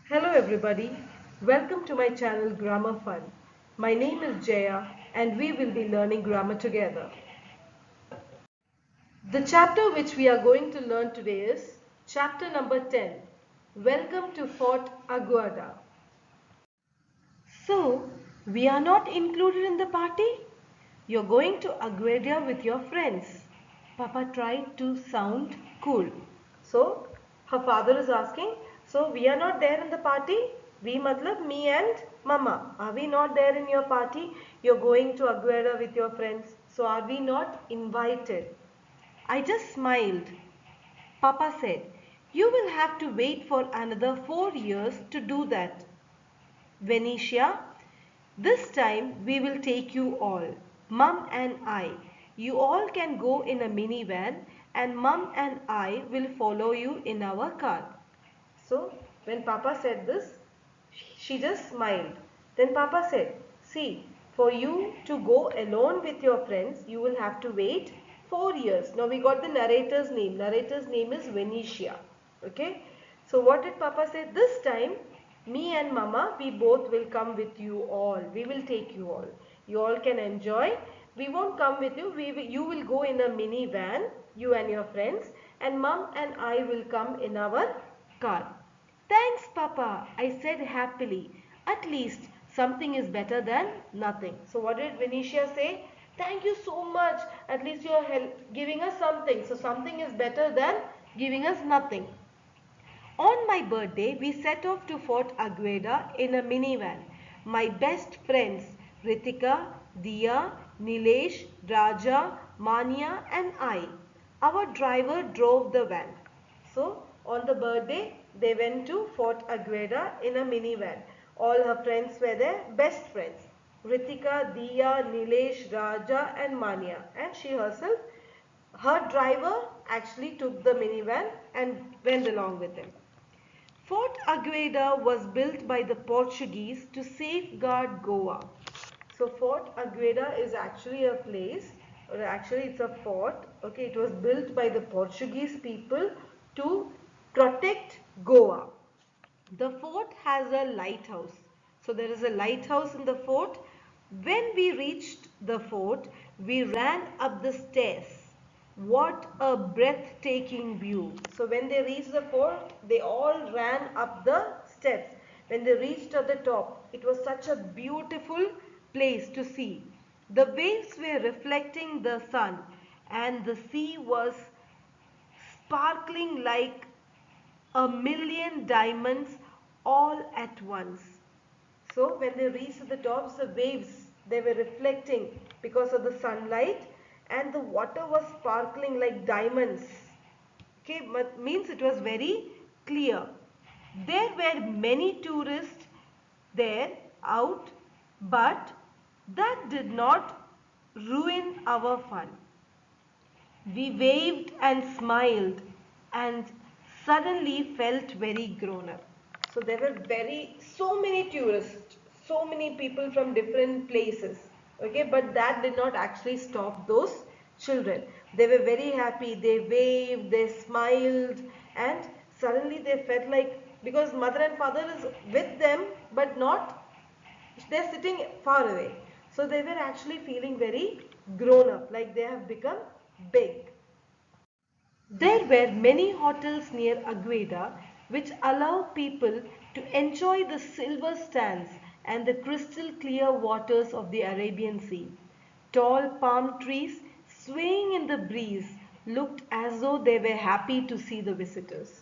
Hello everybody, welcome to my channel Grammar Fun. My name is Jaya and we will be learning grammar together. The chapter which we are going to learn today is chapter number 10. Welcome to Fort Aguada. So, we are not included in the party? You're going to Aguada with your friends. Papa tried to sound cool. So, her father is asking, so we are not there in the party? We matlab me and mama. Are we not there in your party? You're going to Aguada with your friends. So, are we not invited? I just smiled. Papa said, you will have to wait for another 4 years to do that. Venetia, this time we will take you all, Mum and I. You all can go in a minivan and Mum and I will follow you in our car. So when Papa said this, she just smiled. Then Papa said, see, for you to go alone with your friends, you will have to wait 4 years. Now we got the narrator's name. Narrator's name is Venetia. Okay. So what did Papa say? This time, me and Mama, we both will come with you all. We will take you all. You all can enjoy. We won't come with you. You will go in a minivan, you and your friends, and Mum and I will come in our car. Thanks, Papa, I said happily. At least something is better than nothing. So what did Venetia say? Thank you so much. At least you are giving us something. So something is better than giving us nothing. On my birthday, we set off to Fort Agueda in a minivan. My best friends, Ritika, Dia, Nilesh, Raja, Mania and I. Our driver drove the van. So, on the birthday, they went to Fort Agueda in a minivan. All her friends were there, best friends. Ritika, Dia, Nilesh, Raja and Mania. And she herself, her driver actually took the minivan and went along with them. Fort Agueda was built by the Portuguese to safeguard Goa. So Fort Agueda is actually a place, or actually it's a fort. Okay, it was built by the Portuguese people to protect Goa. The fort has a lighthouse. So there is a lighthouse in the fort. When we reached the fort, we ran up the stairs. What a breathtaking view. So when they reached the fort, they all ran up the steps. When they reached at the top, it was such a beautiful place to see. The waves were reflecting the sun and the sea was sparkling like a million diamonds all at once. So when they reached the tops, the waves, they were reflecting because of the sunlight and the water was sparkling like diamonds. Okay, but means it was very clear. There were many tourists there out, but that did not ruin our fun. We waved and smiled and suddenly felt very grown up. So there were so many tourists, so many people from different places. Okay, but that did not actually stop those children. They were very happy. They waved, they smiled, and suddenly they felt like, because mother and father is with them, but not, they're sitting far away. So they were actually feeling very grown up, like they have become big. There were many hotels near Agueda which allow people to enjoy the silver sands and the crystal clear waters of the Arabian Sea. Tall palm trees swaying in the breeze looked as though they were happy to see the visitors.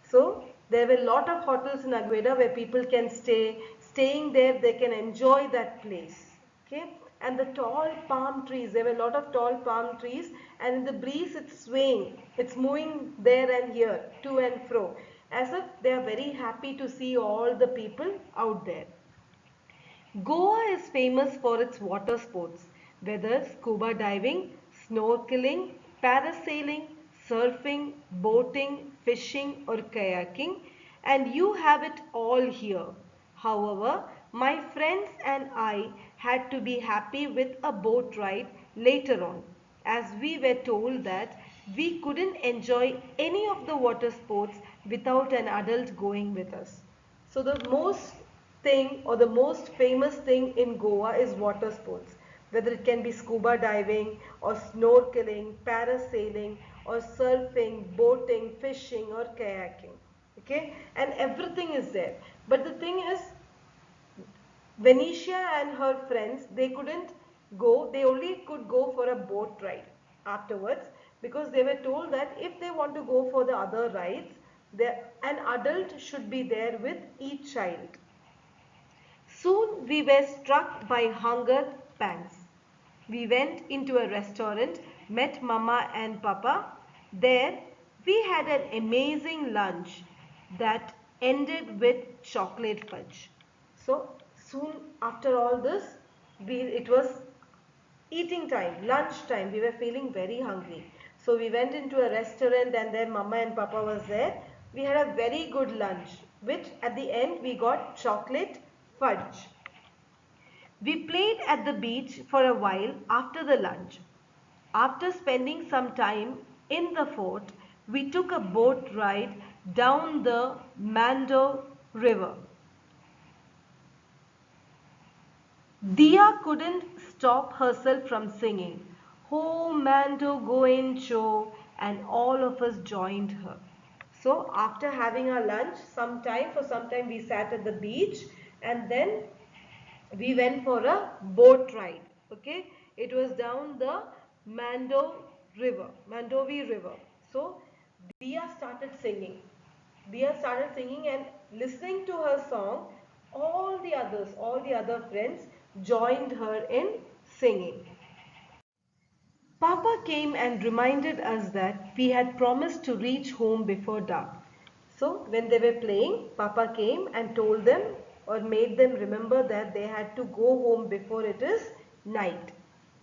So there were a lot of hotels in Agueda where people can stay. Staying there, they can enjoy that place. Okay, and the tall palm trees, there were a lot of tall palm trees, and in the breeze it's swaying, it's moving there and here, to and fro, as if they are very happy to see all the people out there. Goa is famous for its water sports, whether scuba diving, snorkeling, parasailing, surfing, boating, fishing or kayaking, and you have it all here. However, my friends and I had to be happy with a boat ride later on, as we were told that we couldn't enjoy any of the water sports without an adult going with us. So the most thing or the most famous thing in Goa is water sports. Whether it can be scuba diving or snorkeling, parasailing or surfing, boating, fishing or kayaking. Okay, and everything is there. But the thing is, Venetia and her friends, they couldn't go, they only could go for a boat ride afterwards, because they were told that if they want to go for the other rides, an adult should be there with each child. Soon we were struck by hunger pangs. We went into a restaurant, met Mama and Papa. There we had an amazing lunch that ended with chocolate fudge. So soon after all this, it was eating time, lunch time. We were feeling very hungry. So we went into a restaurant and then Mama and Papa was there. We had a very good lunch, which at the end we got chocolate fudge. We played at the beach for a while after the lunch. After spending some time in the fort, we took a boat ride down the Mando River. Dia couldn't stop herself from singing, "Oh Mando Goencho," and all of us joined her. So after having our lunch, for some time we sat at the beach and then we went for a boat ride. Okay, it was down the Mandovi River. So Dia started singing. Dia started singing, and listening to her song, all the other friends joined her in singing. Papa came and reminded us that we had promised to reach home before dark. So when they were playing, Papa came and told them or made them remember that they had to go home before it is night.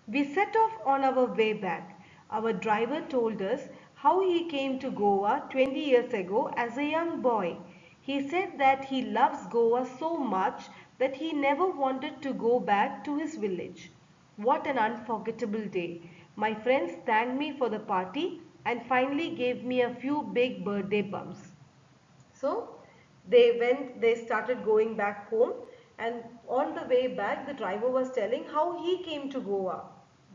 We set off on our way back. Our driver told us how he came to Goa 20 years ago as a young boy. He said that he loves Goa so much that he never wanted to go back to his village. What an unforgettable day. My friends thanked me for the party and finally gave me a few big birthday bumps. So they started going back home, and on the way back the driver was telling how he came to Goa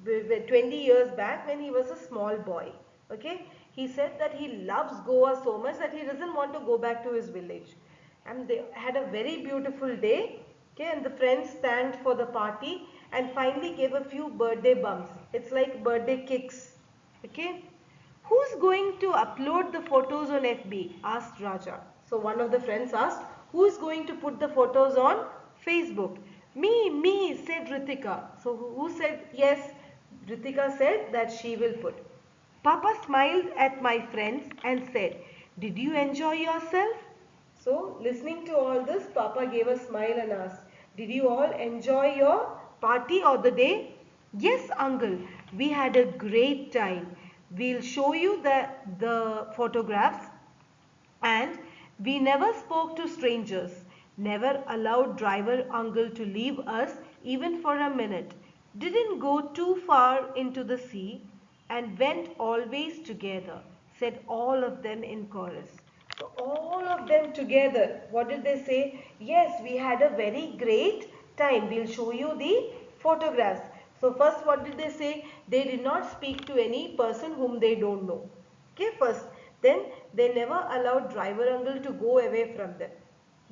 20 years back when he was a small boy. Okay, he said that he loves Goa so much that he doesn't want to go back to his village, and they had a very beautiful day. Okay, and the friends thanked for the party and finally gave a few birthday bumps. It's like birthday kicks. Okay, "Who's going to upload the photos on FB?" asked Raja. So one of the friends asked, "Who is going to put the photos on Facebook?" Me, said Ritika. So who said yes? Ritika said that she will put. Papa smiled at my friends and said, "Did you enjoy yourself?" So listening to all this, Papa gave a smile and asked, "Did you all enjoy your party or the day?" "Yes, uncle, we had a great time. We'll show you the photographs, and we never spoke to strangers, never allowed driver uncle to leave us even for a minute, didn't go too far into the sea, and went always together," said all of them in chorus. So all of them together, what did they say? "Yes, we had a very great time. We'll show you the photographs." So first what did they say? They did not speak to any person whom they don't know. Okay, first. Then they never allowed driver uncle to go away from them.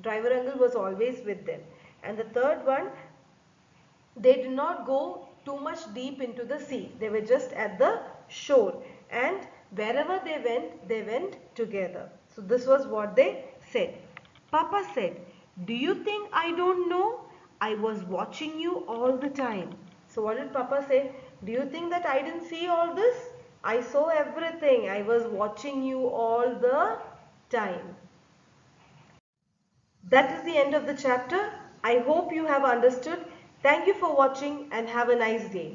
Driver uncle was always with them. And the third one, they did not go too much deep into the sea. They were just at the shore, and wherever they went together. So this was what they said. Papa said, "Do you think I don't know? I was watching you all the time." So what did Papa say? "Do you think that I didn't see all this? I saw everything. I was watching you all the time." That is the end of the chapter. I hope you have understood. Thank you for watching and have a nice day.